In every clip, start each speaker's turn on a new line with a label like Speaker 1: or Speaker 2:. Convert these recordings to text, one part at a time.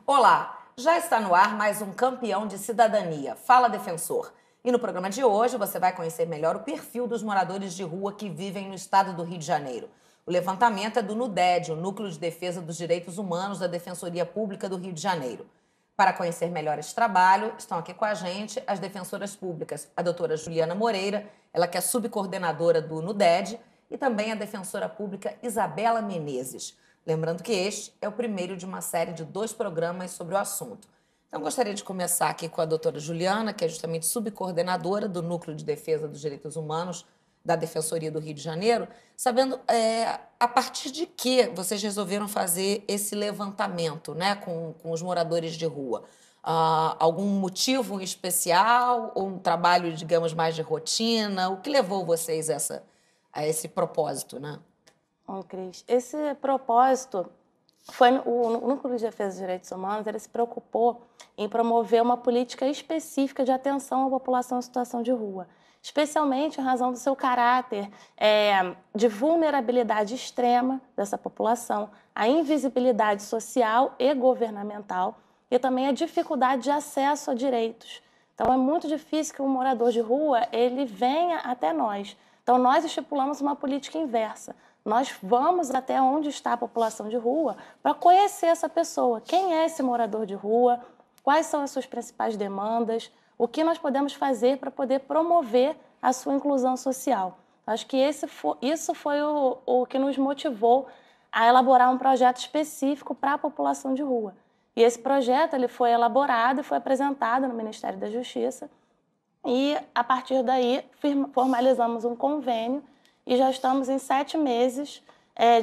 Speaker 1: Olá, já está no ar mais um Campeão de Cidadania, Fala Defensor. E no programa de hoje você vai conhecer melhor o perfil dos moradores de rua que vivem no estado do Rio de Janeiro. O levantamento é do NUDED, o Núcleo de Defesa dos Direitos Humanos da Defensoria Pública do Rio de Janeiro. Para conhecer melhor esse trabalho, estão aqui com a gente as defensoras públicas, a doutora Juliana Moreira, ela que é subcoordenadora do NUDED, e também a defensora pública Isabela Menezes. Lembrando que este é o primeiro de uma série de 2 programas sobre o assunto. Então, gostaria de começar aqui com a doutora Juliana, que é justamente subcoordenadora do Núcleo de Defesa dos Direitos Humanos da Defensoria do Rio de Janeiro, sabendo a partir de que vocês resolveram fazer esse levantamento, né, com os moradores de rua. Algum motivo especial ou um trabalho, digamos, mais de rotina? O que levou vocês a esse propósito, né?
Speaker 2: Cris, esse propósito foi o Núcleo de Defesa dos Direitos Humanos, ele se preocupou em promover uma política específica de atenção à população em situação de rua, especialmente em razão do seu caráter de vulnerabilidade extrema dessa população, a invisibilidade social e governamental e também a dificuldade de acesso a direitos. Então, é muito difícil que um morador de rua ele venha até nós. Então, nós estipulamos uma política inversa. Nós vamos até onde está a população de rua para conhecer essa pessoa. Quem é esse morador de rua? Quais são as suas principais demandas? O que nós podemos fazer para poder promover a sua inclusão social? Acho que isso foi o que nos motivou a elaborar um projeto específico para a população de rua. E esse projeto ele foi elaborado e foi apresentado no Ministério da Justiça. E, a partir daí, formalizamos um convênio e já estamos em 7 meses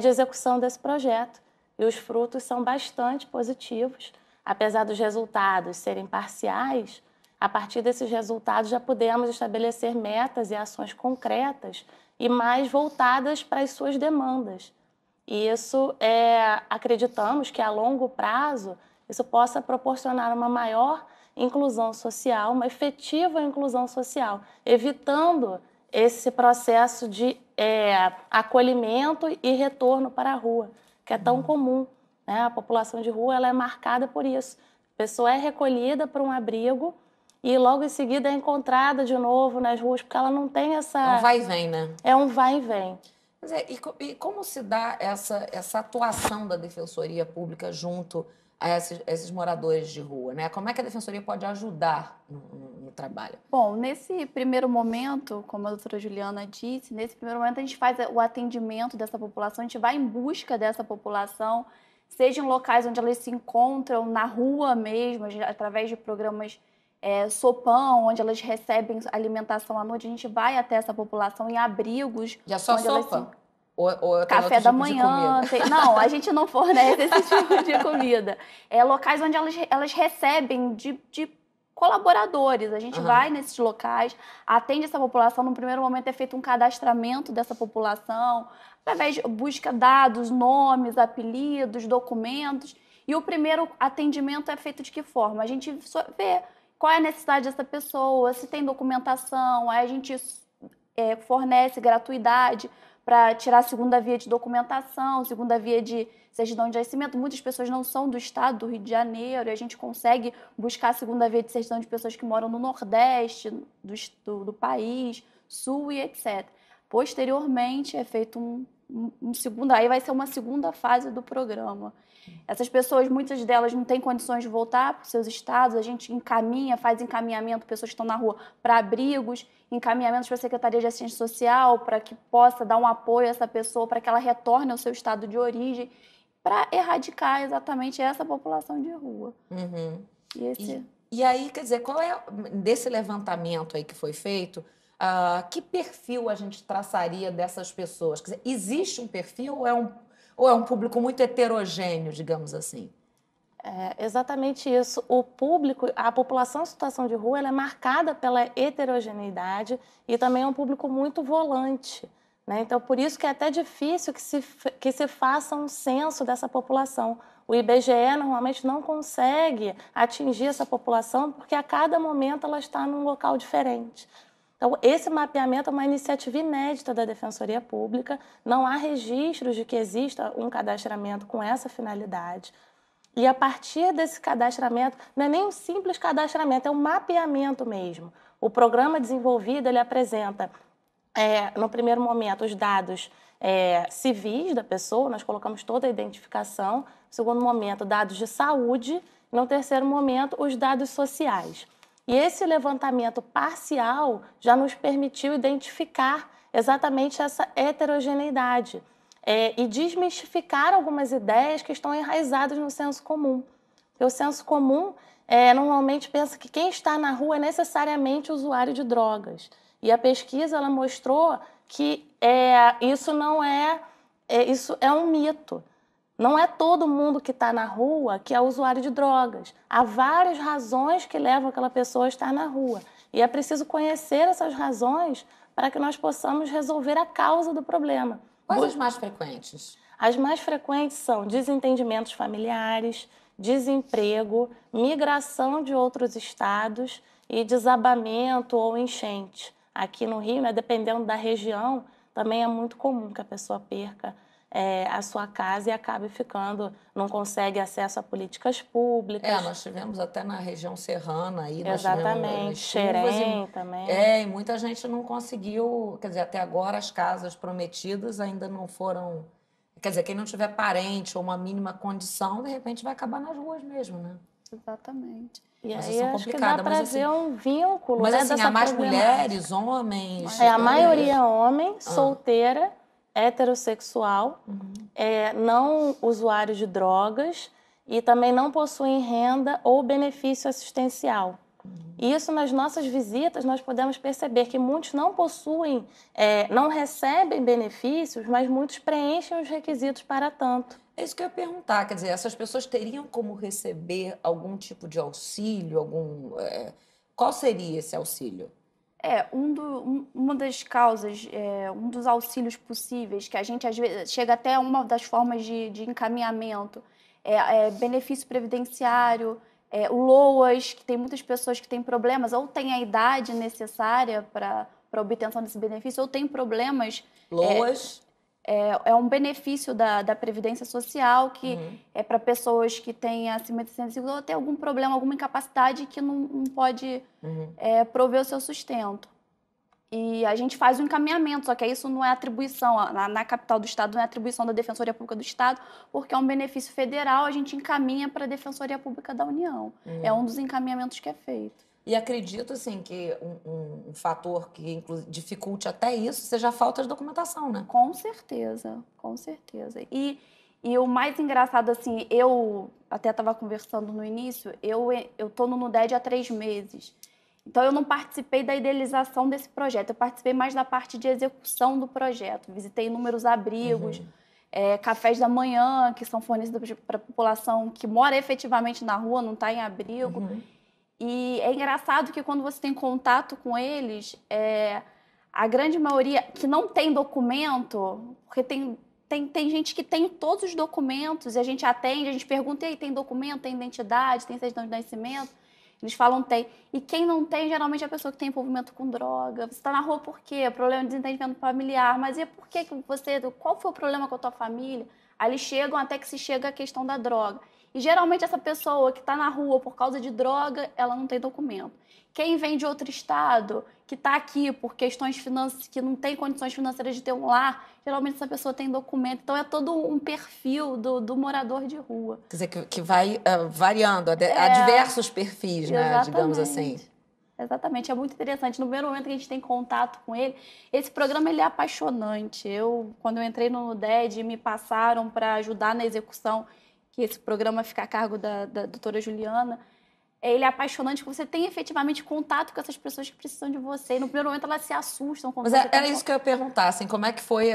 Speaker 2: de execução desse projeto. E os frutos são bastante positivos. Apesar dos resultados serem parciais, a partir desses resultados já podemos estabelecer metas e ações concretas e mais voltadas para as suas demandas. E isso, acreditamos que a longo prazo, isso possa proporcionar uma maior inclusão social, uma efetiva inclusão social, evitando esse processo de acolhimento e retorno para a rua, que é tão comum, né? A população de rua ela é marcada por isso. A pessoa é recolhida para um abrigo e logo em seguida é encontrada de novo nas ruas, porque ela não tem essa...
Speaker 1: É um vai e vem, né?
Speaker 2: É um vai e vem.
Speaker 1: E como se dá essa atuação da Defensoria Pública junto a esses moradores de rua, né? Como é que a Defensoria pode ajudar no trabalho?
Speaker 3: Bom, nesse primeiro momento, como a doutora Juliana disse, nesse primeiro momento a gente faz o atendimento dessa população, a gente vai em busca dessa população, seja em locais onde elas se encontram, na rua mesmo, através de programas sopão, onde elas recebem alimentação à noite, a gente vai até essa população em abrigos.
Speaker 1: E é só sopa? Ou
Speaker 3: café da manhã. Não, a gente não fornece esse tipo de comida. É locais onde elas recebem de colaboradores. A gente vai nesses locais, atende essa população. No primeiro momento é feito um cadastramento dessa população, através de busca dados, nomes, apelidos, documentos. E o primeiro atendimento é feito de que forma? A gente vê qual é a necessidade dessa pessoa, se tem documentação, aí a gente fornece gratuidade para tirar a segunda via de documentação, segunda via de certidão de nascimento. Muitas pessoas não são do estado do Rio de Janeiro e a gente consegue buscar a segunda via de certidão de pessoas que moram no Nordeste do país, Sul e etc. Posteriormente, é feito aí vai ser uma segunda fase do programa. Essas pessoas, muitas delas não têm condições de voltar para os seus estados, a gente faz encaminhamento, pessoas que estão na rua, para abrigos, encaminhamentos para a Secretaria de Assistência Social, para que possa dar um apoio a essa pessoa, para que ela retorne ao seu estado de origem, para erradicar exatamente essa população de rua.
Speaker 1: E aí, quer dizer, qual é, desse levantamento aí que foi feito, que perfil a gente traçaria dessas pessoas? Quer dizer, existe um perfil ou é um público muito heterogêneo, digamos assim?
Speaker 2: É exatamente isso. A população em situação de rua ela é marcada pela heterogeneidade e também é um público muito volante, né? Então, por isso que é até difícil que se faça um censo dessa população, O IBGE normalmente não consegue atingir essa população porque a cada momento ela está num local diferente. Então, esse mapeamento é uma iniciativa inédita da Defensoria Pública, não há registros de que exista um cadastramento com essa finalidade. E a partir desse cadastramento, não é nem um simples cadastramento, é um mapeamento mesmo. O programa desenvolvido, ele apresenta, no primeiro momento, os dados civis da pessoa, nós colocamos toda a identificação. No segundo momento, dados de saúde. E no terceiro momento, os dados sociais. E esse levantamento parcial já nos permitiu identificar exatamente essa heterogeneidade e desmistificar algumas ideias que estão enraizadas no senso comum. Porque o senso comum normalmente pensa que quem está na rua é necessariamente usuário de drogas. E a pesquisa ela mostrou que isso é um mito. Não é todo mundo que está na rua que é usuário de drogas. Há várias razões que levam aquela pessoa a estar na rua. E é preciso conhecer essas razões para que nós possamos resolver a causa do problema.
Speaker 1: Quais as mais frequentes?
Speaker 2: As mais frequentes são desentendimentos familiares, desemprego, migração de outros estados e desabamento ou enchente. Aqui no Rio, dependendo da região, também é muito comum que a pessoa perca a sua casa e acabe não consegue acesso a políticas públicas.
Speaker 1: Nós tivemos até na região serrana aí.
Speaker 2: Exatamente, Xerém também.
Speaker 1: E muita gente não conseguiu, quer dizer, até agora as casas prometidas ainda não foram... Quer dizer, quem não tiver parente ou uma mínima condição, de repente vai acabar nas ruas mesmo, né?
Speaker 3: Exatamente.
Speaker 2: E aí acho que dá para ver um vínculo,
Speaker 1: mas assim, há mais
Speaker 2: problemática.
Speaker 1: Mulheres, homens...
Speaker 2: A maioria é homem, solteira, heterossexual, não usuário de drogas e também não possuem renda ou benefício assistencial. Isso, nas nossas visitas, nós podemos perceber que muitos não possuem, não recebem benefícios, mas muitos preenchem os requisitos para tanto.
Speaker 1: É isso que eu ia perguntar, quer dizer, essas pessoas teriam como receber algum tipo de auxílio, qual seria esse auxílio?
Speaker 3: Uma das causas, um dos auxílios possíveis, que a gente às vezes chega até uma das formas de encaminhamento, benefício previdenciário, o LOAS, que tem muitas pessoas que têm problemas, ou têm a idade necessária para a obtenção desse benefício, ou têm problemas...
Speaker 1: LOAS?
Speaker 3: É um benefício da Previdência Social, que é para pessoas que têm acima de 65 ou têm algum problema, alguma incapacidade que não pode prover o seu sustento. E a gente faz o encaminhamento, só que isso não é atribuição, na capital do Estado não é atribuição da Defensoria Pública do Estado, porque é um benefício federal, a gente encaminha para a Defensoria Pública da União. É um dos encaminhamentos que é feito.
Speaker 1: E acredito, assim, que um fator que dificulte até isso seja a falta de documentação, né?
Speaker 3: Com certeza, com certeza. E o mais engraçado, assim, eu até estava conversando no início, eu estou no NUDED há 3 meses. Então, eu não participei da idealização desse projeto, eu participei mais da parte de execução do projeto. Visitei inúmeros abrigos, cafés da manhã, que são fornecidos para a população que mora efetivamente na rua, não está em abrigo. E é engraçado que quando você tem contato com eles, a grande maioria que não tem documento, porque tem gente que tem todos os documentos e a gente atende, a gente pergunta, e aí, tem documento, tem identidade, tem certidão de nascimento? Eles falam tem. E quem não tem, geralmente é a pessoa que tem envolvimento com droga. Você está na rua por quê? Problema de desentendimento familiar. Mas e por que você... Qual foi o problema com a tua família? Aí eles chegam até que se chega a questão da droga. E geralmente essa pessoa que está na rua por causa de droga, ela não tem documento. Quem vem de outro estado, que está aqui por questões financeiras, que não tem condições financeiras de ter um lar, geralmente essa pessoa tem documento. Então é todo um perfil do morador de rua.
Speaker 1: Quer dizer, que vai variando, há diversos perfis, né?
Speaker 3: Exatamente.
Speaker 1: Digamos assim.
Speaker 3: Exatamente, é muito interessante. No primeiro momento que a gente tem contato com ele, esse programa ele é apaixonante. Quando eu entrei no NUDED, me passaram para ajudar na execução, que esse programa fica a cargo da doutora Juliana. Ele é apaixonante porque você tem efetivamente contato com essas pessoas que precisam de você. E no primeiro momento elas se assustam.
Speaker 1: Mas era isso que eu ia perguntar, assim, como é que foi,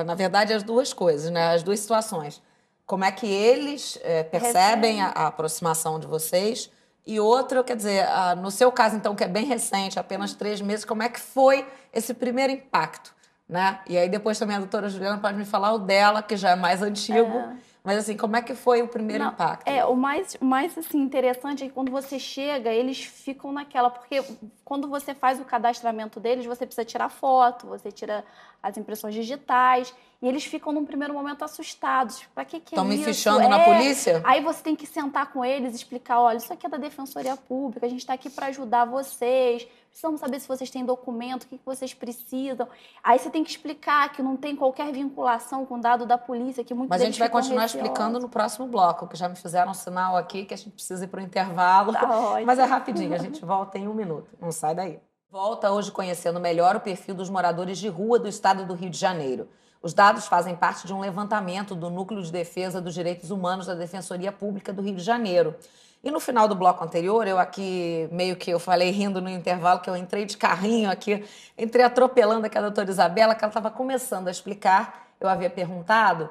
Speaker 1: na verdade, as duas coisas, né? As duas situações. Como é que eles percebem a aproximação de vocês? E outro, quer dizer, no seu caso, então, que é bem recente, apenas 3 meses, como é que foi esse primeiro impacto, né? E aí depois também a doutora Juliana pode me falar o dela, que já é mais antigo. Mas assim, como é que foi o primeiro impacto?
Speaker 3: O mais assim, interessante é que quando você chega, eles ficam naquela, porque quando você faz o cadastramento deles, você precisa tirar foto, você tira as impressões digitais, e eles ficam num primeiro momento assustados. Pra que é isso?
Speaker 1: Estão me fichando na polícia?
Speaker 3: Aí você tem que sentar com eles, explicar, olha, isso aqui é da Defensoria Pública, a gente está aqui para ajudar vocês, precisamos saber se vocês têm documento, o que vocês precisam. Aí você tem que explicar que não tem qualquer vinculação com o dado da polícia, que muitos
Speaker 1: Mas a gente vai continuar
Speaker 3: receosos.
Speaker 1: explicando no próximo bloco, que já me fizeram um sinal aqui que a gente precisa ir para o intervalo.
Speaker 3: Tá ótimo.
Speaker 1: Mas é rapidinho, a gente volta em 1 minuto. Não sai daí. Volta hoje conhecendo melhor o perfil dos moradores de rua do estado do Rio de Janeiro. Os dados fazem parte de um levantamento do Núcleo de Defesa dos Direitos Humanos da Defensoria Pública do Rio de Janeiro. E no final do bloco anterior, eu aqui, meio que eu falei rindo no intervalo, que eu entrei de carrinho aqui, entrei atropelando aqui a doutora Isabela, que ela estava começando a explicar. Eu havia perguntado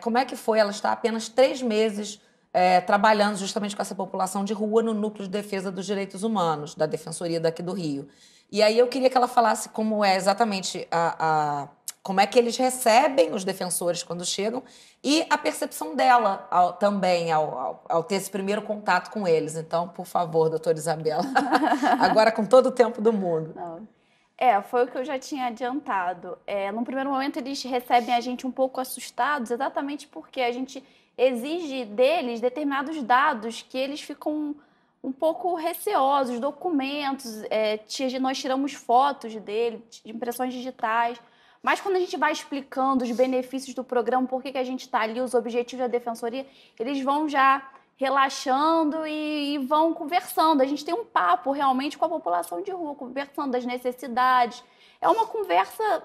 Speaker 1: como é que foi, ela está há apenas 3 meses trabalhando justamente com essa população de rua no Núcleo de Defesa dos Direitos Humanos, da Defensoria daqui do Rio. E aí eu queria que ela falasse como é exatamente como é que eles recebem os defensores quando chegam e a percepção dela também ao ter esse primeiro contato com eles. Então, por favor, doutora Isabela, agora com todo o tempo do mundo.
Speaker 3: Não. Foi o que eu já tinha adiantado. No primeiro momento, eles recebem a gente um pouco assustados, exatamente porque a gente exige deles determinados dados que eles ficam um pouco receosos, documentos, nós tiramos fotos dele, de impressões digitais. Mas quando a gente vai explicando os benefícios do programa, por que a gente está ali, os objetivos da Defensoria, eles vão já relaxando e vão conversando. A gente tem um papo realmente com a população de rua, conversando das necessidades. É uma conversa...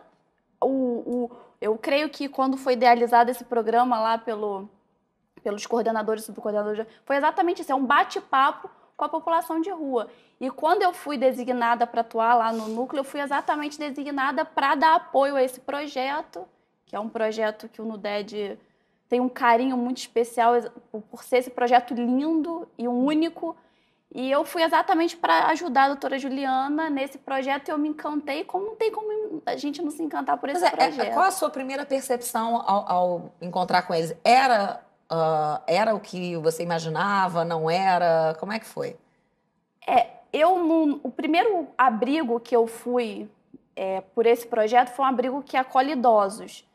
Speaker 3: Eu creio que quando foi idealizado esse programa lá pelos coordenadores e subcoordenadores, foi exatamente isso, é um bate-papo com a população de rua. E quando eu fui designada para atuar lá no núcleo, eu fui exatamente designada para dar apoio a esse projeto, que é um projeto que o NUDED tem um carinho muito especial por ser esse projeto lindo e único. E eu fui exatamente para ajudar a doutora Juliana nesse projeto e eu me encantei, como não tem como a gente não se encantar por esse projeto.
Speaker 1: Qual a sua primeira percepção ao encontrar com eles? Era o que você imaginava? Não era? Como é que foi?
Speaker 3: O primeiro abrigo que eu fui por esse projeto foi um abrigo que acolhe idosos.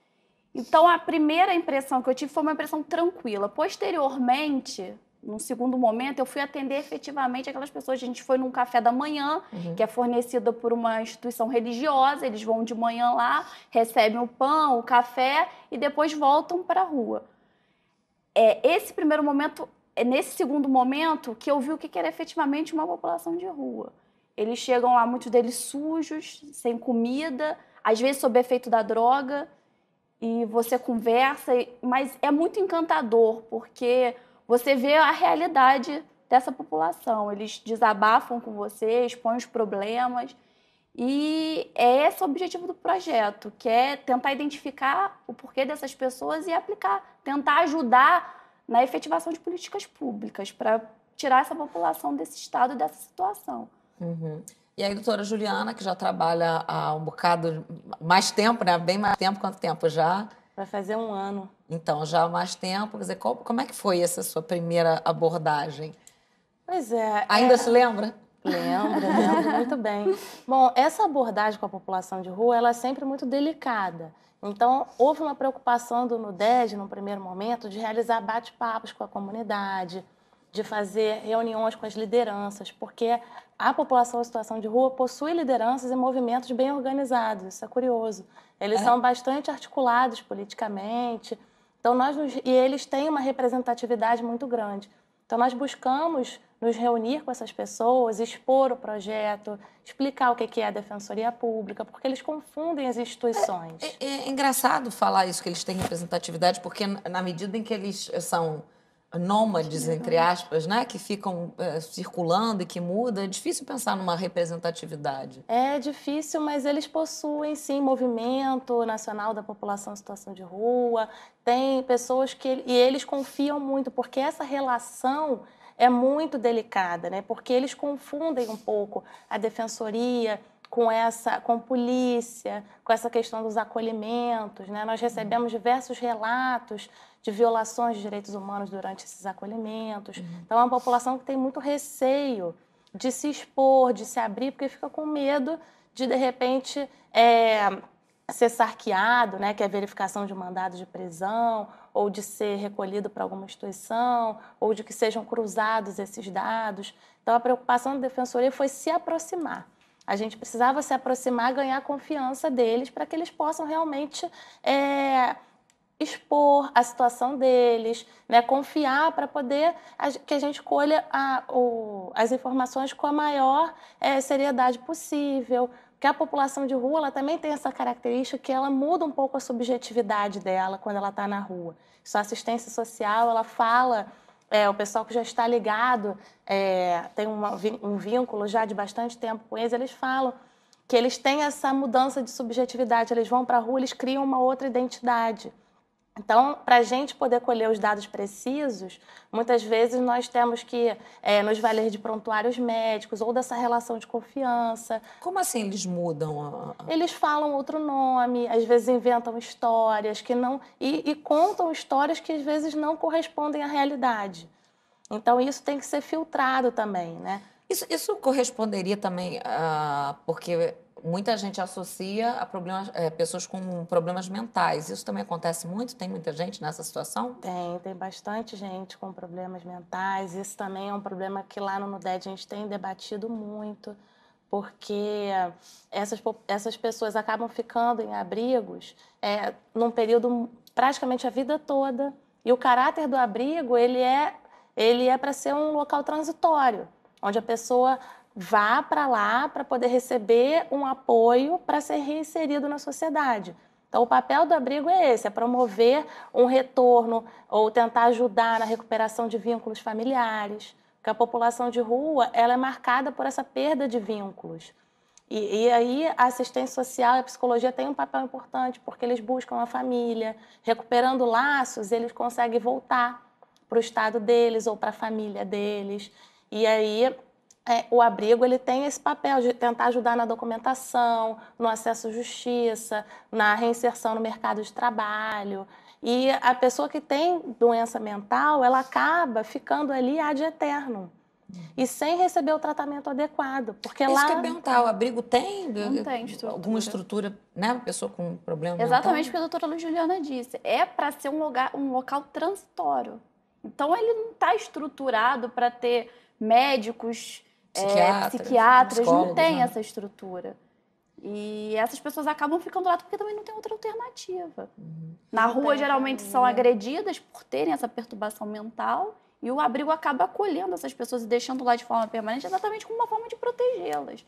Speaker 3: Então, a primeira impressão que eu tive foi uma impressão tranquila. Posteriormente, num segundo momento, eu fui atender efetivamente aquelas pessoas. A gente foi num café da manhã, que é fornecido por uma instituição religiosa. Eles vão de manhã lá, recebem o pão, o café e depois voltam para a rua. Esse primeiro momento... nesse segundo momento que eu vi o que era efetivamente uma população de rua. Eles chegam lá, muitos deles sujos, sem comida, às vezes sob efeito da droga, e você conversa, mas é muito encantador, porque você vê a realidade dessa população. Eles desabafam com você, expõem os problemas, e é esse o objetivo do projeto, que é tentar identificar o porquê dessas pessoas e aplicar, tentar ajudar na efetivação de políticas públicas para tirar essa população desse estado e dessa situação.
Speaker 1: Uhum. E aí, doutora Juliana, que já trabalha há um bocado mais tempo, né? Bem mais tempo, quanto tempo já?
Speaker 2: Vai fazer 1 ano.
Speaker 1: Então, já há mais tempo. Quer dizer, como é que foi essa sua primeira abordagem?
Speaker 2: Pois é.
Speaker 1: Ainda se lembra?
Speaker 2: Lembro muito bem. Bom, essa abordagem com a população de rua, ela é sempre muito delicada. Então, houve uma preocupação do NUDED, no primeiro momento, de realizar bate-papos com a comunidade, de fazer reuniões com as lideranças, porque a população em situação de rua possui lideranças e movimentos bem organizados, isso é curioso. Eles são bastante articulados politicamente, então e eles têm uma representatividade muito grande. Então, nós buscamos nos reunir com essas pessoas, expor o projeto, explicar o que é a Defensoria Pública, porque eles confundem as instituições.
Speaker 1: É engraçado falar isso, que eles têm representatividade, porque na medida em que eles são nômades, entre aspas, né, que ficam circulando e que mudam, é difícil pensar numa representatividade.
Speaker 2: É difícil, mas eles possuem, sim, movimento nacional da população em situação de rua, tem pessoas e eles confiam muito, porque essa relação é muito delicada, né? Porque eles confundem um pouco a defensoria com polícia, com essa questão dos acolhimentos, né? Nós recebemos diversos relatos de violações de direitos humanos durante esses acolhimentos. Então, é uma população que tem muito receio de se expor, de se abrir, porque fica com medo de repente, ser sarqueado, né, que é a verificação de um mandado de prisão, ou de ser recolhido para alguma instituição, ou de que sejam cruzados esses dados. Então, a preocupação da Defensoria foi se aproximar. A gente precisava se aproximar, ganhar a confiança deles para que eles possam realmente expor a situação deles, né, confiar para poder que a gente colha as informações com a maior seriedade possível. Porque a população de rua ela também tem essa característica que ela muda um pouco a subjetividade dela quando ela está na rua. Isso, a assistência social, ela fala, o pessoal que já está ligado, tem um vínculo já de bastante tempo com eles falam que eles têm essa mudança de subjetividade, eles vão para a rua, eles criam uma outra identidade. Então, para a gente poder colher os dados precisos, muitas vezes nós temos que nos valer de prontuários médicos ou dessa relação de confiança.
Speaker 1: Como assim eles mudam?
Speaker 2: Eles falam outro nome, às vezes inventam histórias que não... E contam histórias que às vezes não correspondem à realidade. Então, isso tem que ser filtrado também, né?
Speaker 1: Isso corresponderia também porque muita gente associa a pessoas com problemas mentais. Isso também acontece muito? Tem muita gente nessa situação?
Speaker 2: Tem bastante gente com problemas mentais. Isso também é um problema que lá no NUDED a gente tem debatido muito, porque essas pessoas acabam ficando em abrigos num período praticamente a vida toda. E o caráter do abrigo, ele é para ser um local transitório, onde a pessoa vá para lá para poder receber um apoio para ser reinserido na sociedade. Então, o papel do abrigo é esse, é promover um retorno ou tentar ajudar na recuperação de vínculos familiares, porque a população de rua ela é marcada por essa perda de vínculos. E aí a assistência social e a psicologia têm um papel importante, porque eles buscam a família, recuperando laços, eles conseguem voltar para o estado deles ou para a família deles. E aí o abrigo ele tem esse papel de tentar ajudar na documentação, no acesso à justiça, na reinserção no mercado de trabalho. E a pessoa que tem doença mental, ela acaba ficando ali ad eternum e sem receber o tratamento adequado. Porque
Speaker 1: Isso
Speaker 2: lá...
Speaker 1: que eu ia perguntar, o abrigo tem,
Speaker 3: Não tem estrutura.
Speaker 1: Alguma estrutura, né? Uma pessoa com problema mental?
Speaker 3: Exatamente o que a doutora Juliana disse. É para ser um local transitório. Então, ele não está estruturado para ter médicos, psiquiatras, não tem essa estrutura. E essas pessoas acabam ficando lá porque também não tem outra alternativa. Na rua, geralmente, são agredidas por terem essa perturbação mental e o abrigo acaba acolhendo essas pessoas e deixando lá de forma permanente exatamente como uma forma de protegê-las.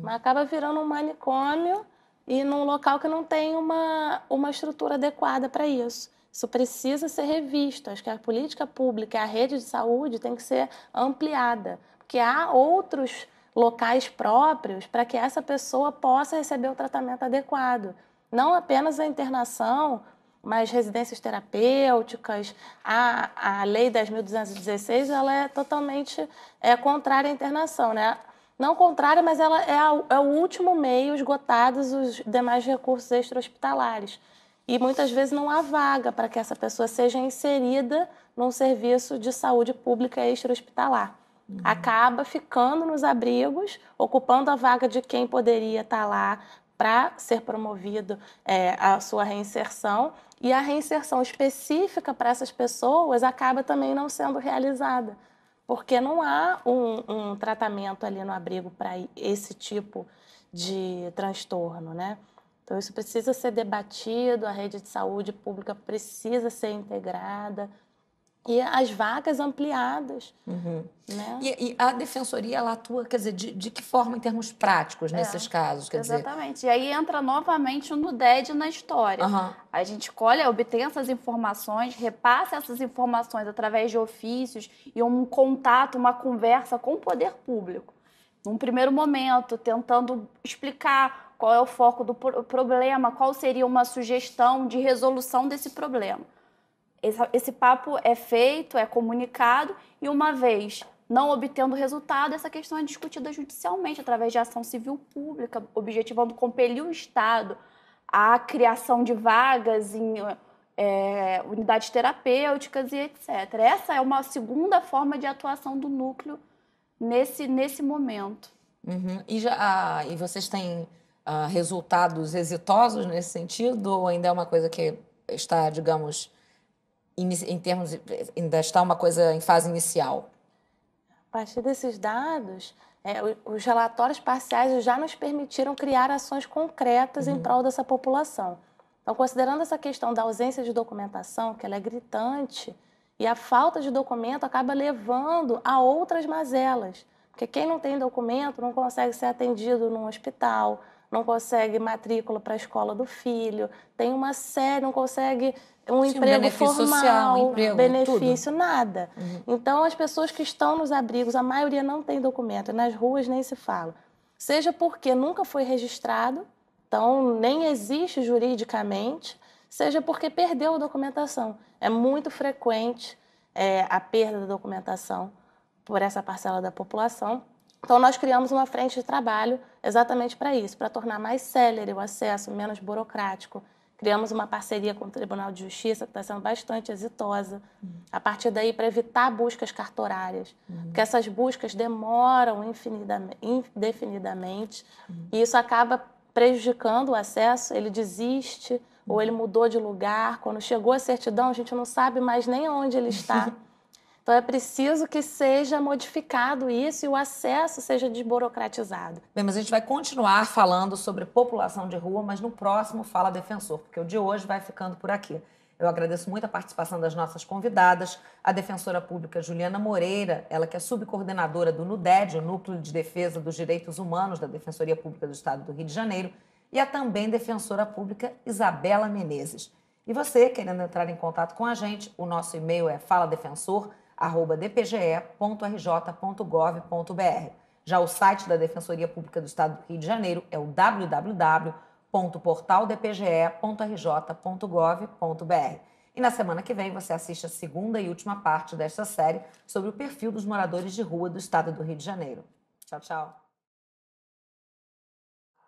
Speaker 2: Mas acaba virando um manicômio e num local que não tem uma estrutura adequada para isso. Isso precisa ser revisto. Acho que a política pública, a rede de saúde tem que ser ampliada, porque há outros locais próprios para que essa pessoa possa receber o tratamento adequado. Não apenas a internação, mas residências terapêuticas. A Lei 10.216 ela é totalmente contrária à internação, né? Não contrária, mas ela é o último meio, esgotados os demais recursos extra-hospitalares. E muitas vezes não há vaga para que essa pessoa seja inserida num serviço de saúde pública extra-hospitalar. Acaba ficando nos abrigos, ocupando a vaga de quem poderia estar lá para ser promovido a sua reinserção. E a reinserção específica para essas pessoas acaba também não sendo realizada, porque não há um tratamento ali no abrigo para esse tipo de transtorno, né? Então, isso precisa ser debatido, a rede de saúde pública precisa ser integrada e as vagas ampliadas. Né?
Speaker 1: E a Defensoria, ela atua, quer dizer, de que forma em termos práticos nesses casos? Quer
Speaker 3: exatamente. Dizer... E aí entra novamente o NUDED na história. A gente obtém essas informações, repassa essas informações através de ofícios e um contato, uma conversa com o poder público. Num primeiro momento, tentando explicar qual é o foco do problema, qual seria uma sugestão de resolução desse problema. Esse papo é feito, é comunicado, e uma vez não obtendo resultado, essa questão é discutida judicialmente, através de ação civil pública, objetivando compelir o Estado à criação de vagas em unidades terapêuticas e etc. Essa é uma segunda forma de atuação do núcleo nesse momento.
Speaker 1: Uhum. E vocês têm resultados exitosos nesse sentido, ou ainda é uma coisa que está, digamos, ainda está uma coisa em fase inicial?
Speaker 2: A partir desses dados, os relatórios parciais já nos permitiram criar ações concretas em prol dessa população. Então, considerando essa questão da ausência de documentação, que ela é gritante, e a falta de documento acaba levando a outras mazelas. Porque quem não tem documento não consegue ser atendido num hospital, não consegue matrícula para a escola do filho, tem uma série, não consegue um emprego formal,
Speaker 1: social, emprego,
Speaker 2: benefício,
Speaker 1: tudo.
Speaker 2: Nada. Então, as pessoas que estão nos abrigos, a maioria não tem documento, e nas ruas nem se fala. Seja porque nunca foi registrado, então nem existe juridicamente, seja porque perdeu a documentação. É muito frequente a perda da documentação por essa parcela da população. Então, nós criamos uma frente de trabalho exatamente para isso, para tornar mais célere o acesso, menos burocrático. Criamos uma parceria com o Tribunal de Justiça, que está sendo bastante exitosa, a partir daí para evitar buscas cartorárias, porque essas buscas demoram indefinidamente, e isso acaba prejudicando o acesso, ele desiste, ou ele mudou de lugar. Quando chegou a certidão, a gente não sabe mais nem onde ele está. Então, é preciso que seja modificado isso e o acesso seja desburocratizado.
Speaker 1: Bem, mas a gente vai continuar falando sobre população de rua, mas no próximo Fala Defensor, porque o de hoje vai ficando por aqui. Eu agradeço muito a participação das nossas convidadas, a defensora pública Juliana Moreira, ela que é subcoordenadora do NUDED, o Núcleo de Defesa dos Direitos Humanos da Defensoria Pública do Estado do Rio de Janeiro, e a também defensora pública Isabela Menezes. E você, querendo entrar em contato com a gente, o nosso e-mail é faladefensor@dpge.rj.gov.br. Já o site da Defensoria Pública do Estado do Rio de Janeiro é o www.portaldpge.rj.gov.br. E na semana que vem você assiste a segunda e última parte desta série sobre o perfil dos moradores de rua do Estado do Rio de Janeiro. Tchau, tchau.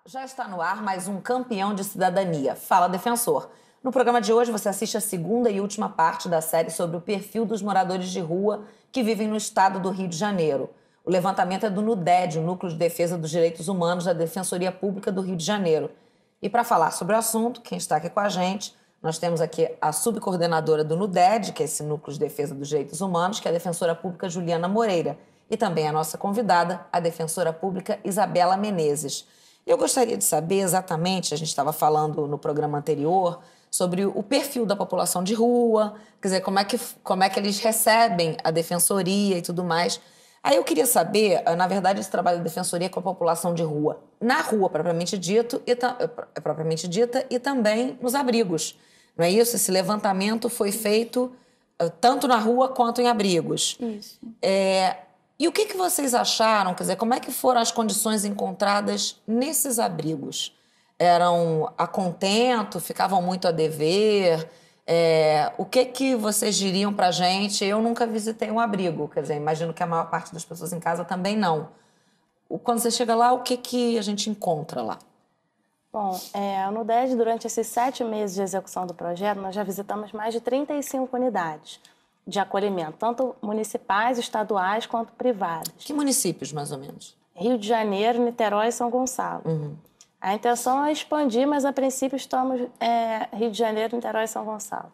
Speaker 1: Já está no ar mais um Campeão de Cidadania, Fala Defensor. No programa de hoje você assiste a segunda e última parte da série sobre o perfil dos moradores de rua que vivem no Estado do Rio de Janeiro. O levantamento é do NUDED, o Núcleo de Defesa dos Direitos Humanos da Defensoria Pública do Rio de Janeiro. E para falar sobre o assunto, quem está aqui com a gente, nós temos aqui a subcoordenadora do NUDED, que é esse Núcleo de Defesa dos Direitos Humanos, que é a defensora pública Juliana Moreira. E também a nossa convidada, a defensora pública Isabela Menezes. Eu gostaria de saber exatamente, a gente estava falando no programa anterior, sobre o perfil da população de rua, quer dizer, como é que eles recebem a defensoria e tudo mais. Aí eu queria saber, na verdade, esse trabalho da defensoria com a população de rua, na rua propriamente dita e também nos abrigos. Não é isso? Esse levantamento foi feito tanto na rua quanto em abrigos.
Speaker 3: Isso.
Speaker 1: E o que vocês acharam? Quer dizer, como é que foram as condições encontradas nesses abrigos? Eram a contento? Ficavam muito a dever? O que vocês diriam pra gente? Eu nunca visitei um abrigo, quer dizer, imagino que a maior parte das pessoas em casa também não. Quando você chega lá, o que a gente encontra lá?
Speaker 2: Bom, no NUDED, durante esses 7 meses de execução do projeto, nós já visitamos mais de 35 unidades de acolhimento, tanto municipais, estaduais, quanto privadas.
Speaker 1: Que municípios, mais ou menos?
Speaker 2: Rio de Janeiro, Niterói e São Gonçalo. A intenção é expandir, mas a princípio estamos Rio de Janeiro, Niterói e São Gonçalo.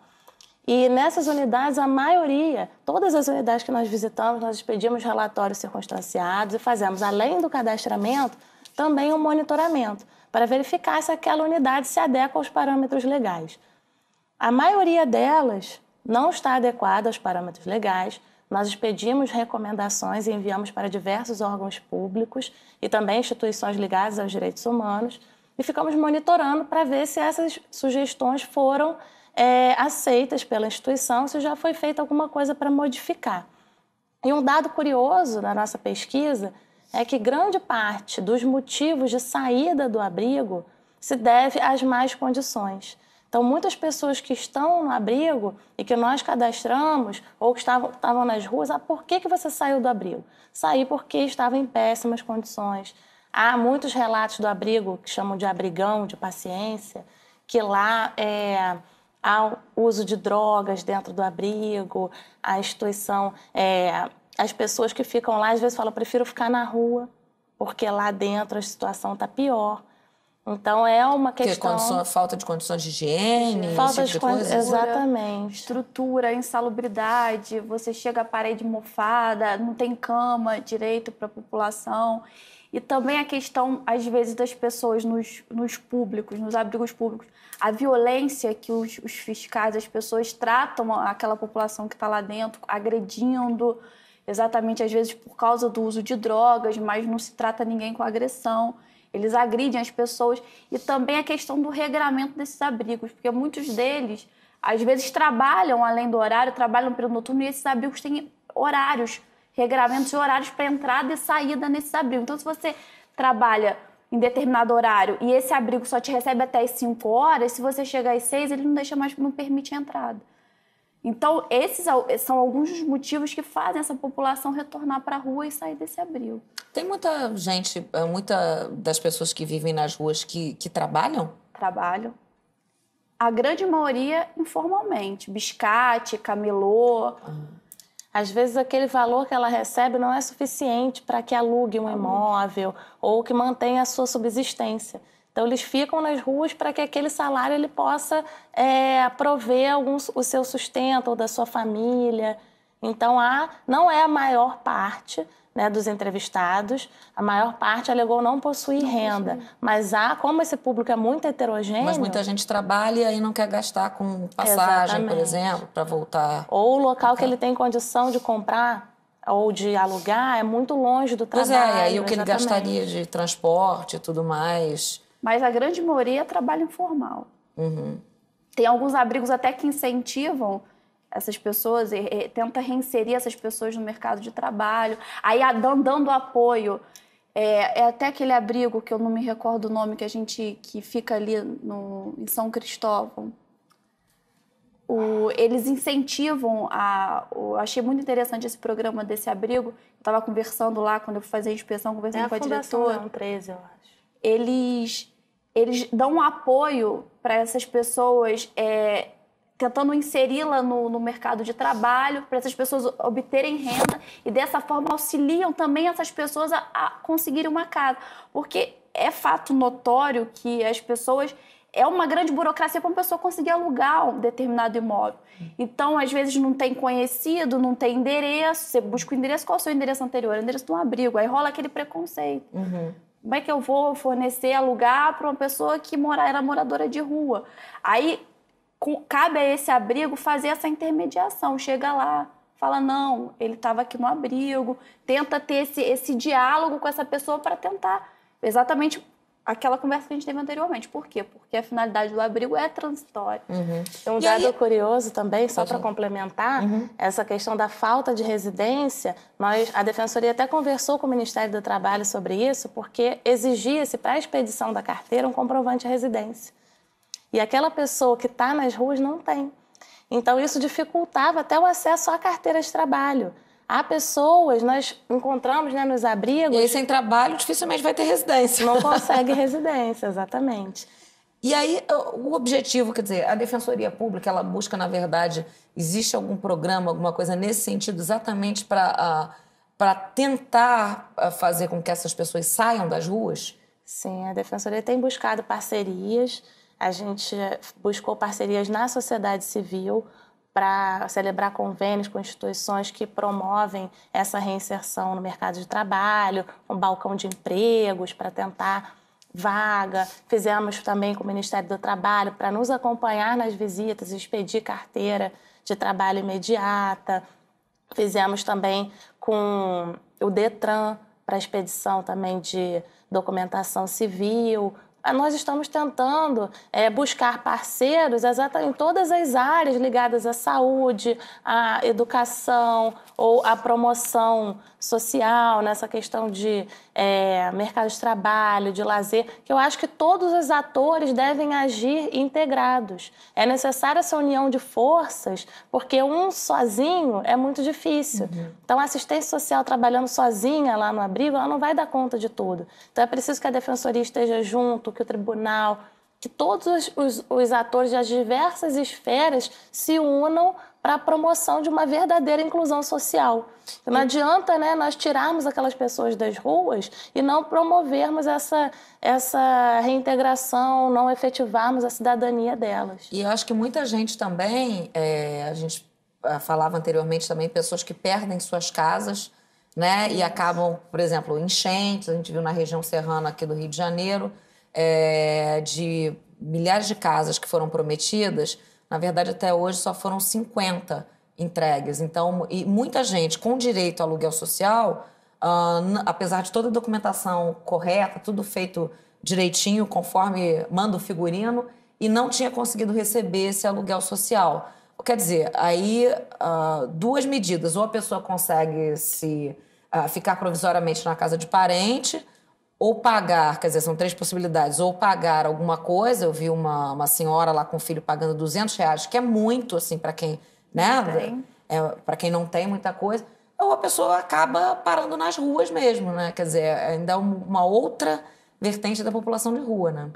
Speaker 2: E nessas unidades, a maioria, todas as unidades que nós visitamos, nós expedimos relatórios circunstanciados e fazemos, além do cadastramento, também um monitoramento, para verificar se aquela unidade se adequa aos parâmetros legais. A maioria delas não está adequada aos parâmetros legais. Nós expedimos recomendações e enviamos para diversos órgãos públicos e também instituições ligadas aos direitos humanos e ficamos monitorando para ver se essas sugestões foram aceitas pela instituição, se já foi feita alguma coisa para modificar. E um dado curioso da nossa pesquisa é que grande parte dos motivos de saída do abrigo se deve às más condições. Então, muitas pessoas que estão no abrigo e que nós cadastramos ou que estavam nas ruas, por que você saiu do abrigo? Saí porque estava em péssimas condições. Há muitos relatos do abrigo, que chamam de abrigão, de paciência, que lá há o uso de drogas dentro do abrigo, a instituição, as pessoas que ficam lá às vezes falam, prefiro ficar na rua, porque lá dentro a situação está pior. Então, é uma questão...
Speaker 1: falta de condições de higiene,
Speaker 2: falta
Speaker 1: esse tipo de coisa?
Speaker 2: Exatamente.
Speaker 3: Estrutura, insalubridade, você chega à parede mofada, não tem cama direito para a população. E também a questão, às vezes, das pessoas nos públicos, nos abrigos públicos. A violência que os fiscais, as pessoas tratam aquela população que está lá dentro, agredindo, exatamente, às vezes, por causa do uso de drogas, mas não se trata ninguém com agressão. Eles agridem as pessoas. E também a questão do regramento desses abrigos, porque muitos deles, às vezes, trabalham além do horário, trabalham no período noturno, e esses abrigos têm horários, regramentos e horários para entrada e saída nesses abrigos. Então, se você trabalha em determinado horário e esse abrigo só te recebe até as 5 horas, se você chegar às 6, ele não permite a entrada. Então, esses são alguns dos motivos que fazem essa população retornar para a rua e sair desse abrigo.
Speaker 1: Tem muita gente, muita das pessoas que vivem nas ruas que trabalham?
Speaker 3: Trabalham. A grande maioria informalmente. Biscate, camelô.
Speaker 2: Às vezes aquele valor que ela recebe não é suficiente para que alugue um imóvel ou que mantenha a sua subsistência. Então, eles ficam nas ruas para que aquele salário ele possa prover o seu sustento ou da sua família. Então, não é a maior parte, né, dos entrevistados, a maior parte alegou não possuir renda. Mas como esse público é muito heterogêneo...
Speaker 1: Mas muita gente trabalha e não quer gastar com passagem,
Speaker 2: Exatamente.
Speaker 1: Por exemplo, para voltar...
Speaker 2: Ou o local que ele tem condição de comprar ou de alugar é muito longe do trabalho.
Speaker 1: Pois e aí o que ele gastaria de transporte e tudo mais...
Speaker 3: Mas a grande maioria é trabalho informal.
Speaker 1: Uhum.
Speaker 3: Tem alguns abrigos até que incentivam essas pessoas, tenta reinserir essas pessoas no mercado de trabalho. Aí, dando apoio, é até aquele abrigo que eu não me recordo o nome, que fica ali em São Cristóvão. Eles incentivam eu achei muito interessante esse programa desse abrigo. Eu estava conversando lá, quando eu fui fazer a inspeção, conversando com a diretora.
Speaker 2: Fundação 13, eu acho.
Speaker 3: Eles dão um apoio para essas pessoas, tentando inseri-la no mercado de trabalho, para essas pessoas obterem renda e, dessa forma, auxiliam também essas pessoas a conseguirem uma casa. Porque é fato notório que as pessoas... É uma grande burocracia para uma pessoa conseguir alugar um determinado imóvel. Então, às vezes, não tem conhecido, não tem endereço. Você busca o endereço, qual é o seu endereço anterior? O endereço de um abrigo. Aí rola aquele preconceito.
Speaker 1: Uhum.
Speaker 3: Como é que eu vou fornecer, alugar para uma pessoa que era moradora de rua? Aí, cabe a esse abrigo fazer essa intermediação. Chega lá, fala, não, ele estava aqui no abrigo. Tenta ter esse diálogo com essa pessoa para tentar exatamente aquela conversa que a gente teve anteriormente. Por quê? Porque a finalidade do abrigo é transitória.
Speaker 1: Uhum.
Speaker 2: Tem um dado curioso também, só para complementar, essa questão da falta de residência. A Defensoria até conversou com o Ministério do Trabalho sobre isso, porque exigia-se para a expedição da carteira um comprovante de residência. E aquela pessoa que está nas ruas não tem. Então, isso dificultava até o acesso à carteira de trabalho. Há pessoas, nós encontramos, né, nos abrigos...
Speaker 1: E aí, sem trabalho, dificilmente vai ter residência.
Speaker 2: Não consegue residência, exatamente.
Speaker 1: E aí, o objetivo, quer dizer, a Defensoria Pública, ela busca, na verdade, existe algum programa, alguma coisa nesse sentido, exatamente para tentar fazer com que essas pessoas saiam das ruas?
Speaker 2: Sim, a Defensoria tem buscado parcerias. A gente buscou parcerias na sociedade civil para celebrar convênios com instituições que promovem essa reinserção no mercado de trabalho, um balcão de empregos para tentar vaga. Fizemos também com o Ministério do Trabalho para nos acompanhar nas visitas e expedir carteira de trabalho imediata. Fizemos também com o Detran para expedição também de documentação civil. Nós estamos tentando buscar parceiros exatamente em todas as áreas ligadas à saúde, à educação ou à promoção social, nessa questão de mercado de trabalho, de lazer, que eu acho que todos os atores devem agir integrados. É necessária essa união de forças, porque um sozinho é muito difícil. Então, a assistência social trabalhando sozinha lá no abrigo, ela não vai dar conta de tudo. Então, é preciso que a Defensoria esteja junto, que o tribunal, que todos os atores das diversas esferas se unam para a promoção de uma verdadeira inclusão social. Não adianta, né, nós tirarmos aquelas pessoas das ruas e não promovermos essa reintegração, não efetivarmos a cidadania delas.
Speaker 1: E eu acho que muita gente também, a gente falava anteriormente também, pessoas que perdem suas casas, né, e acabam, por exemplo, enchentes, a gente viu na região serrana aqui do Rio de Janeiro, de milhares de casas que foram prometidas, na verdade até hoje só foram 50 entregues. Então, e muita gente com direito ao aluguel social, apesar de toda a documentação correta, tudo feito direitinho, conforme manda o figurino, e não tinha conseguido receber esse aluguel social. Quer dizer, aí duas medidas, ou a pessoa consegue ficar provisoriamente na casa de parente, ou pagar, quer dizer, são 3 possibilidades, ou pagar alguma coisa. Eu vi uma senhora lá com o filho pagando R$200, que é muito, assim, para quem, né? Para quem não tem muita coisa. Ou a pessoa acaba parando nas ruas mesmo, né? Quer dizer, ainda é uma outra vertente da população de rua, né?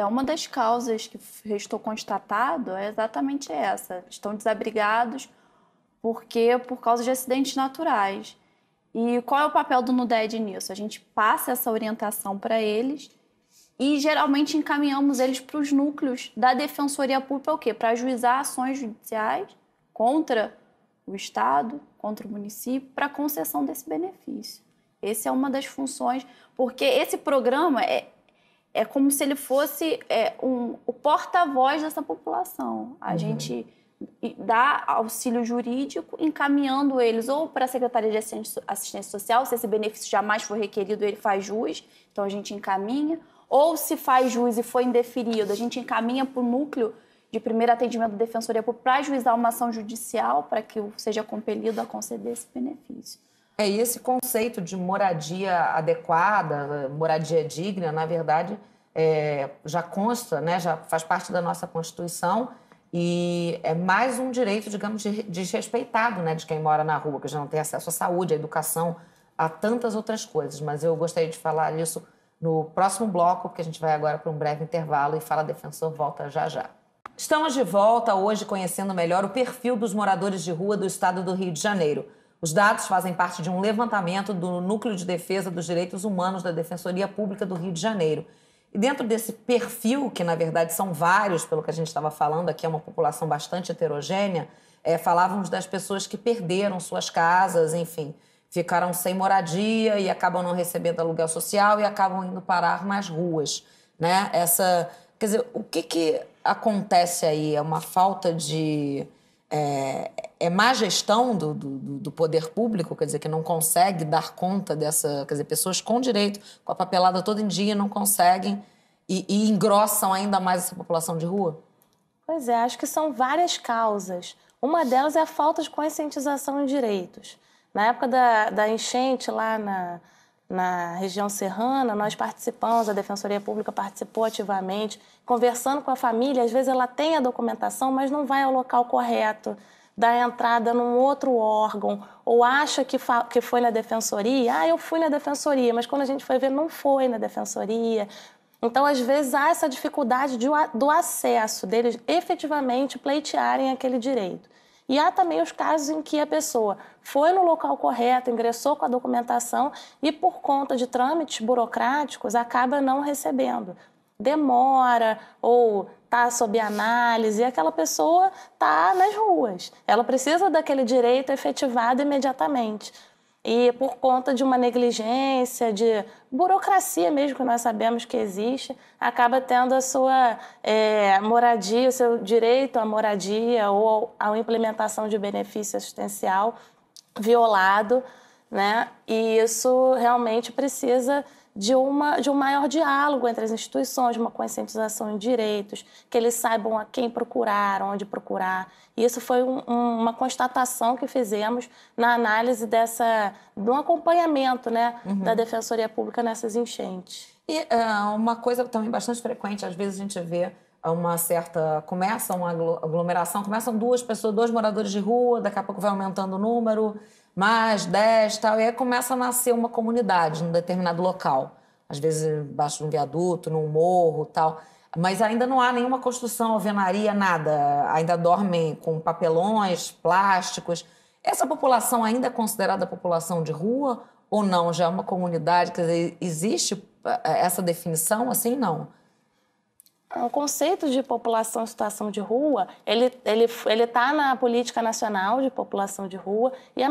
Speaker 3: Uma das causas que restou constatado é exatamente essa. Estão desabrigados por causa de acidentes naturais. E qual é o papel do NUDED nisso? A gente passa essa orientação para eles e geralmente encaminhamos eles para os núcleos da Defensoria Pública, o quê? Para ajuizar ações judiciais contra o Estado, contra o município, para concessão desse benefício. Essa é uma das funções, porque esse programa é como se ele fosse o porta-voz dessa população. A gente dá auxílio jurídico, encaminhando eles ou para a Secretaria de Assistência Social, se esse benefício jamais for requerido, ele faz jus, então a gente encaminha, ou se faz jus e foi indeferido, a gente encaminha para o núcleo de primeiro atendimento da Defensoria Pública para ajuizar uma ação judicial para que seja compelido a conceder esse benefício.
Speaker 1: E esse conceito de moradia adequada, moradia digna, na verdade, já consta, né, já faz parte da nossa Constituição. E é mais um direito, digamos, desrespeitado, né, de quem mora na rua, que já não tem acesso à saúde, à educação, a tantas outras coisas. Mas eu gostaria de falar isso no próximo bloco, porque a gente vai agora para um breve intervalo e Fala Defensor volta já já. Estamos de volta hoje conhecendo melhor o perfil dos moradores de rua do estado do Rio de Janeiro. Os dados fazem parte de um levantamento do Núcleo de Defesa dos Direitos Humanos da Defensoria Pública do Rio de Janeiro. E dentro desse perfil, que na verdade são vários, pelo que a gente estava falando, aqui é uma população bastante heterogênea, falávamos das pessoas que perderam suas casas, enfim, ficaram sem moradia e acabam não recebendo aluguel social e acabam indo parar nas ruas, né? Quer dizer, o que acontece aí? É uma falta de... má gestão do poder público, quer dizer, que não consegue dar conta dessa... Quer dizer, pessoas com direito, com a papelada todo em dia, não conseguem e engrossam ainda mais essa população de rua?
Speaker 2: Pois é, acho que são várias causas. Uma delas é a falta de conscientização em direitos. Na época da enchente lá na região serrana, nós participamos, a Defensoria Pública participou ativamente, conversando com a família. Às vezes ela tem a documentação, mas não vai ao local correto, dá entrada num outro órgão, ou acha que foi na Defensoria. Eu fui na Defensoria, mas quando a gente foi ver, não foi na Defensoria. Então, às vezes, há essa dificuldade do acesso, deles efetivamente pleitearem aquele direito. E há também os casos em que a pessoa foi no local correto, ingressou com a documentação e, por conta de trâmites burocráticos, acaba não recebendo. Demora ou está sob análise e aquela pessoa está nas ruas. Ela precisa daquele direito efetivado imediatamente. E por conta de uma negligência, de burocracia mesmo, que nós sabemos que existe, acaba tendo a sua moradia, o seu direito à moradia ou à implementação de benefício assistencial violado, né? E isso realmente precisa de um maior diálogo entre as instituições, de uma conscientização em direitos, que eles saibam a quem procurar, onde procurar. E isso foi uma constatação que fizemos na análise do acompanhamento, né, da Defensoria Pública nessas enchentes.
Speaker 1: E uma coisa também bastante frequente, às vezes a gente vê começa uma aglomeração, começam 2 pessoas, 2 moradores de rua, daqui a pouco vai aumentando o número, mais 10 tal, e aí começa a nascer uma comunidade num determinado local. Às vezes embaixo de um viaduto, num morro tal. Mas ainda não há nenhuma construção, alvenaria, nada. Ainda dormem com papelões, plásticos. Essa população ainda é considerada população de rua ou não? Já é uma comunidade? Quer dizer, existe essa definição assim? Não.
Speaker 2: O conceito de população em situação de rua, ele está na Política Nacional de População de Rua e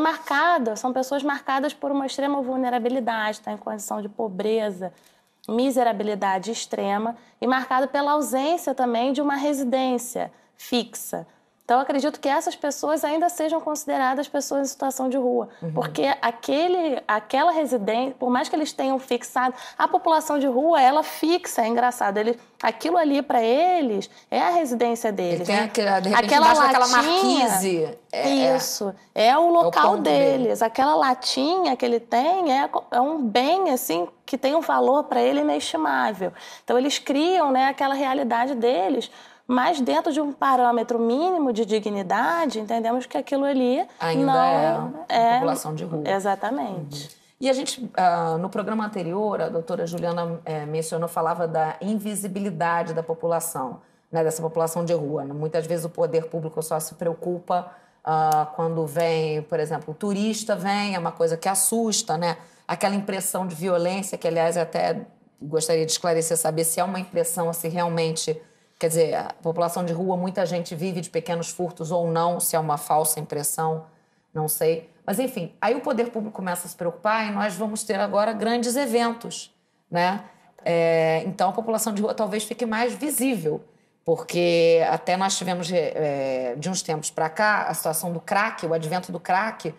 Speaker 2: são pessoas marcadas por uma extrema vulnerabilidade, tá, em condição de pobreza, miserabilidade extrema e marcado pela ausência também de uma residência fixa. Então, eu acredito que essas pessoas ainda sejam consideradas pessoas em situação de rua, porque aquela residência, por mais que eles tenham fixado, a população de rua, ela fixa, é engraçado, aquilo ali para eles é a residência deles.
Speaker 1: Ele tem,
Speaker 2: né?
Speaker 1: de repente, embaixo daquela marquise.
Speaker 2: Isso, é o local deles. Aquela latinha que ele tem é um bem, assim, que tem um valor para ele inestimável. Então, eles criam, né, aquela realidade deles, mas dentro de um parâmetro mínimo de dignidade, entendemos que aquilo ali
Speaker 1: ainda
Speaker 2: não
Speaker 1: é população de rua.
Speaker 2: Exatamente.
Speaker 1: E a gente, no programa anterior, a doutora Juliana falava da invisibilidade da população, né, dessa população de rua. Muitas vezes o poder público só se preocupa quando vem, por exemplo, o turista vem, é uma coisa que assusta, né? Aquela impressão de violência, que, aliás, até gostaria de esclarecer, saber se é uma impressão, se realmente... Quer dizer, a população de rua, muita gente vive de pequenos furtos ou não, se é uma falsa impressão, não sei. Mas, enfim, aí o poder público começa a se preocupar e nós vamos ter agora grandes eventos, né? Então, a população de rua talvez fique mais visível, porque até nós tivemos, de uns tempos para cá, a situação do crack, o advento do crack,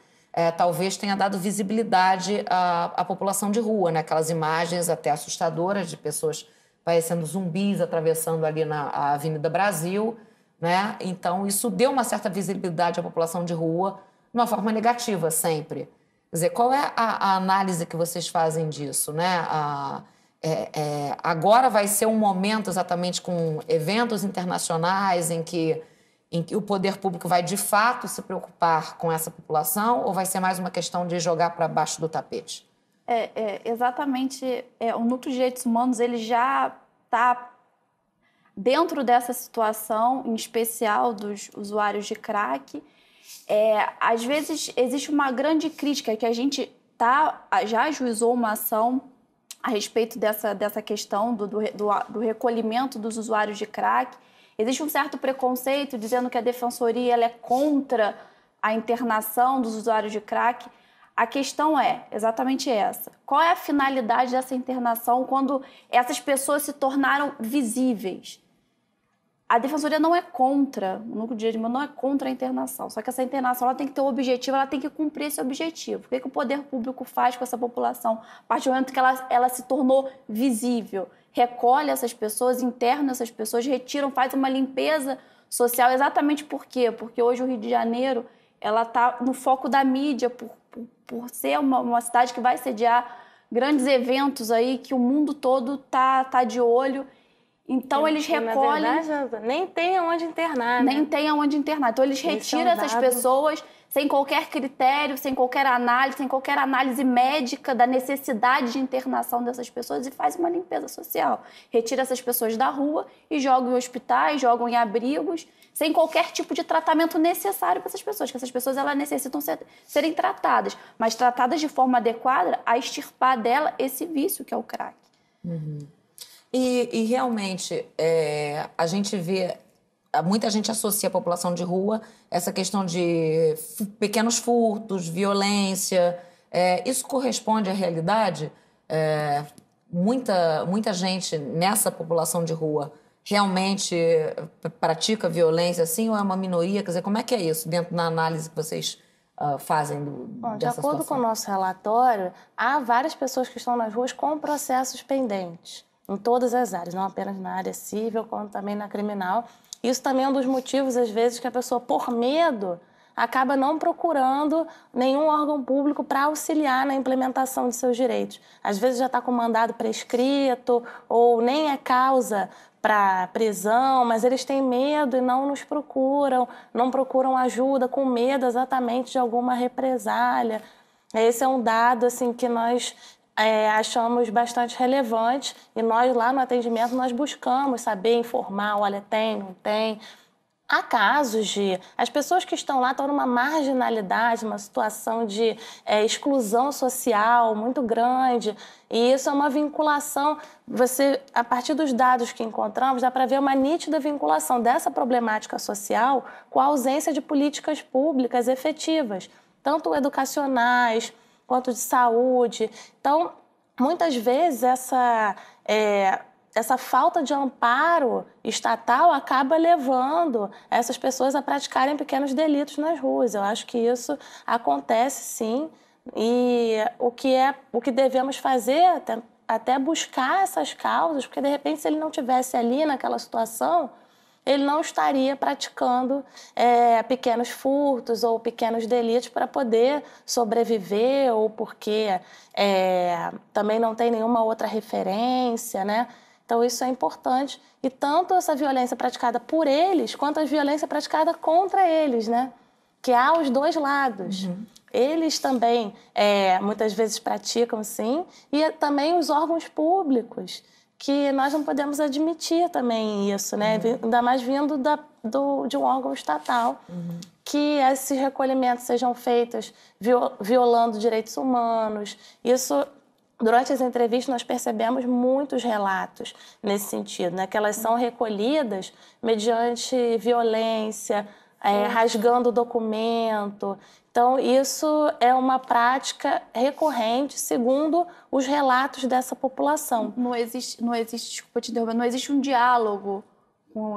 Speaker 1: talvez tenha dado visibilidade à população de rua, né? Aquelas imagens até assustadoras de pessoas parecendo zumbis atravessando ali a Avenida Brasil, né? Então, isso deu uma certa visibilidade à população de rua, de uma forma negativa sempre. Quer dizer, qual é a análise que vocês fazem disso, né? Agora vai ser um momento exatamente com eventos internacionais em que o poder público vai, de fato, se preocupar com essa população ou vai ser mais uma questão de jogar para baixo do tapete?
Speaker 3: Exatamente. O Núcleo de Direitos Humanos ele já está dentro dessa situação, em especial dos usuários de crack. Às vezes existe uma grande crítica que a gente já ajuizou uma ação a respeito dessa questão do recolhimento dos usuários de crack. Existe um certo preconceito dizendo que a Defensoria ela é contra a internação dos usuários de crack. A questão é exatamente essa. Qual é a finalidade dessa internação quando essas pessoas se tornaram visíveis? A Defensoria não é contra, o Núcleo de Direitos Humanos não é contra a internação, só que essa internação ela tem que ter um objetivo, ela tem que cumprir esse objetivo. O que o poder público faz com essa população? A partir do momento que ela se tornou visível, recolhe essas pessoas, interna essas pessoas, retiram, faz uma limpeza social. Exatamente por quê? Porque hoje o Rio de Janeiro ela está no foco da mídia por ser uma cidade que vai sediar grandes eventos aí que o mundo todo tá de olho. Então, eles recolhem...
Speaker 2: Na verdade, nem tem aonde internar,
Speaker 3: né? Nem tem aonde internar. Então, eles retiram essas pessoas sem qualquer critério, sem qualquer análise médica da necessidade de internação dessas pessoas e faz uma limpeza social. Retira essas pessoas da rua e jogam em hospitais, jogam em abrigos, sem qualquer tipo de tratamento necessário para essas pessoas, que essas pessoas elas necessitam serem tratadas, mas tratadas de forma adequada a extirpar dela esse vício que é o crack.
Speaker 1: Uhum. E realmente, a gente vê, muita gente associa a população de rua essa questão de pequenos furtos, violência. Isso corresponde à realidade? Muita gente nessa população de rua realmente pratica violência assim ou é uma minoria? Quer dizer, como é que é isso dentro da análise que vocês fazem
Speaker 2: Bom, de
Speaker 1: dessa
Speaker 2: acordo
Speaker 1: situação?
Speaker 2: com o nosso relatório, há várias pessoas que estão nas ruas com processos pendentes, em todas as áreas, não apenas na área civil, como também na criminal. Isso também é um dos motivos, às vezes, que a pessoa, por medo, acaba não procurando nenhum órgão público para auxiliar na implementação de seus direitos. Às vezes já está com mandado prescrito ou nem é causa para prisão, mas eles têm medo e não nos procuram, não procuram ajuda com medo exatamente de alguma represália. Esse é um dado assim, que nós achamos bastante relevante e nós lá no atendimento nós buscamos saber, informar, olha, tem, não tem. Há casos de... As pessoas que estão lá estão numa marginalidade, uma situação de exclusão social muito grande. E isso é uma vinculação... a partir dos dados que encontramos, dá para ver uma nítida vinculação dessa problemática social com a ausência de políticas públicas efetivas, tanto educacionais quanto de saúde. Então, muitas vezes, essa falta de amparo estatal acaba levando essas pessoas a praticarem pequenos delitos nas ruas. Eu acho que isso acontece, sim, e o que devemos fazer até buscar essas causas, porque, de repente, se ele não estivesse ali naquela situação, ele não estaria praticando pequenos furtos ou pequenos delitos para poder sobreviver ou porque também não tem nenhuma outra referência, né? Então, isso é importante. E tanto essa violência praticada por eles, quanto a violência praticada contra eles, né? Que há os dois lados. Uhum. Eles também, muitas vezes, praticam, sim, e também os órgãos públicos, que nós não podemos admitir também isso, né? Uhum. Ainda mais vindo de um órgão estatal, uhum, que esses recolhimentos sejam feitos violando direitos humanos. Isso... Durante as entrevistas, nós percebemos muitos relatos nesse sentido, né? Que elas são recolhidas mediante violência, rasgando o documento. Então, isso é uma prática recorrente, segundo os relatos dessa população.
Speaker 3: Não existe, desculpa te interromper, não existe um diálogo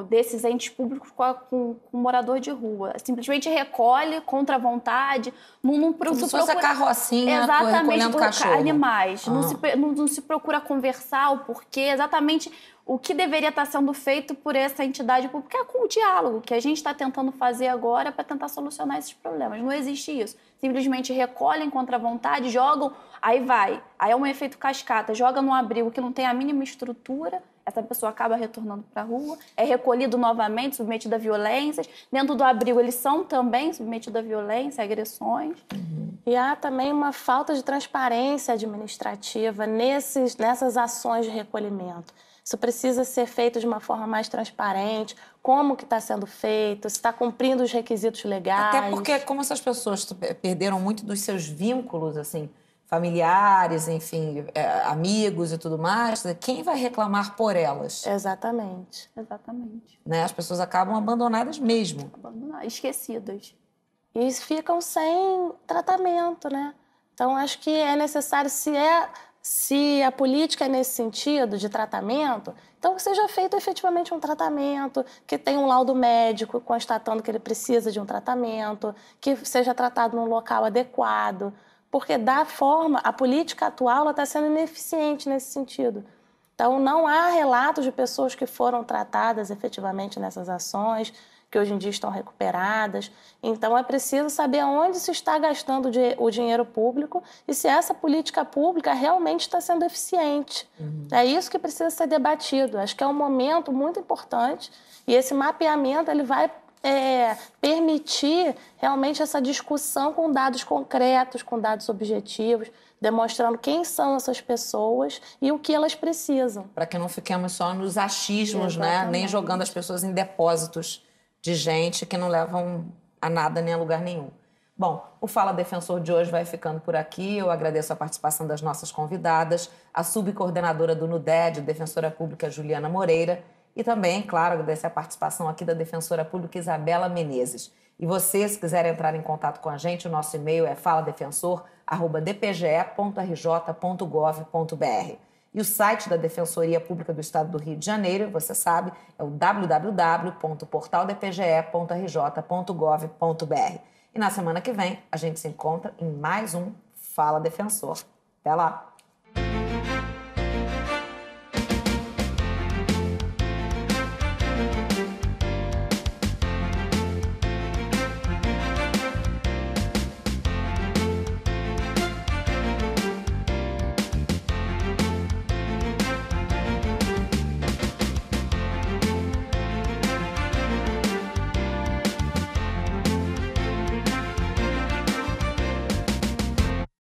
Speaker 3: desses entes públicos com o morador de rua. Simplesmente recolhe contra a vontade. Não
Speaker 1: como se fosse a carrocinha recolhendo cachorro.
Speaker 3: Animais. Não se procura conversar o porquê, exatamente o que deveria estar sendo feito por essa entidade pública, com o diálogo que a gente está tentando fazer agora para tentar solucionar esses problemas. Não existe isso. Simplesmente recolhem contra a vontade, jogam, aí vai. Aí é um efeito cascata. Joga num abrigo que não tem a mínima estrutura, essa pessoa acaba retornando para a rua, é recolhido novamente, submetido a violências. Dentro do abrigo, eles são também submetidos a violência, a agressões.
Speaker 2: Uhum. E há também uma falta de transparência administrativa nessas ações de recolhimento. Isso precisa ser feito de uma forma mais transparente, como que está sendo feito, se está cumprindo os requisitos legais.
Speaker 1: Até porque, como essas pessoas perderam muito dos seus vínculos, assim, familiares, enfim, amigos e tudo mais, quem vai reclamar por elas?
Speaker 2: Exatamente.
Speaker 1: Né? As pessoas acabam abandonadas mesmo.
Speaker 3: Esquecidas.
Speaker 2: E ficam sem tratamento, né? Então, acho que é necessário, se a política é nesse sentido de tratamento, então que seja feito efetivamente um tratamento, que tenha um laudo médico constatando que ele precisa de um tratamento, que seja tratado num local adequado, porque a política atual está sendo ineficiente nesse sentido. Então, não há relatos de pessoas que foram tratadas efetivamente nessas ações, que hoje em dia estão recuperadas. Então, é preciso saber aonde se está gastando o dinheiro público e se essa política pública realmente está sendo eficiente. Uhum. É isso que precisa ser debatido. Acho que é um momento muito importante e esse mapeamento ele vai permitir realmente essa discussão com dados concretos, com dados objetivos, demonstrando quem são essas pessoas e o que elas precisam.
Speaker 1: Para que não fiquemos só nos achismos, né? Nem jogando as pessoas em depósitos de gente que não levam a nada nem a lugar nenhum. Bom, o Fala Defensor de hoje vai ficando por aqui. Eu agradeço a participação das nossas convidadas, a subcoordenadora do NUDED, defensora pública Juliana Moreira, e também, claro, agradecer a participação aqui da defensora pública Isabela Menezes. E você, se quiser entrar em contato com a gente, o nosso e-mail é faladefensor@dpge.rj.gov.br. E o site da Defensoria Pública do Estado do Rio de Janeiro, você sabe, é o www.portaldpge.rj.gov.br. E na semana que vem, a gente se encontra em mais um Fala Defensor. Até lá!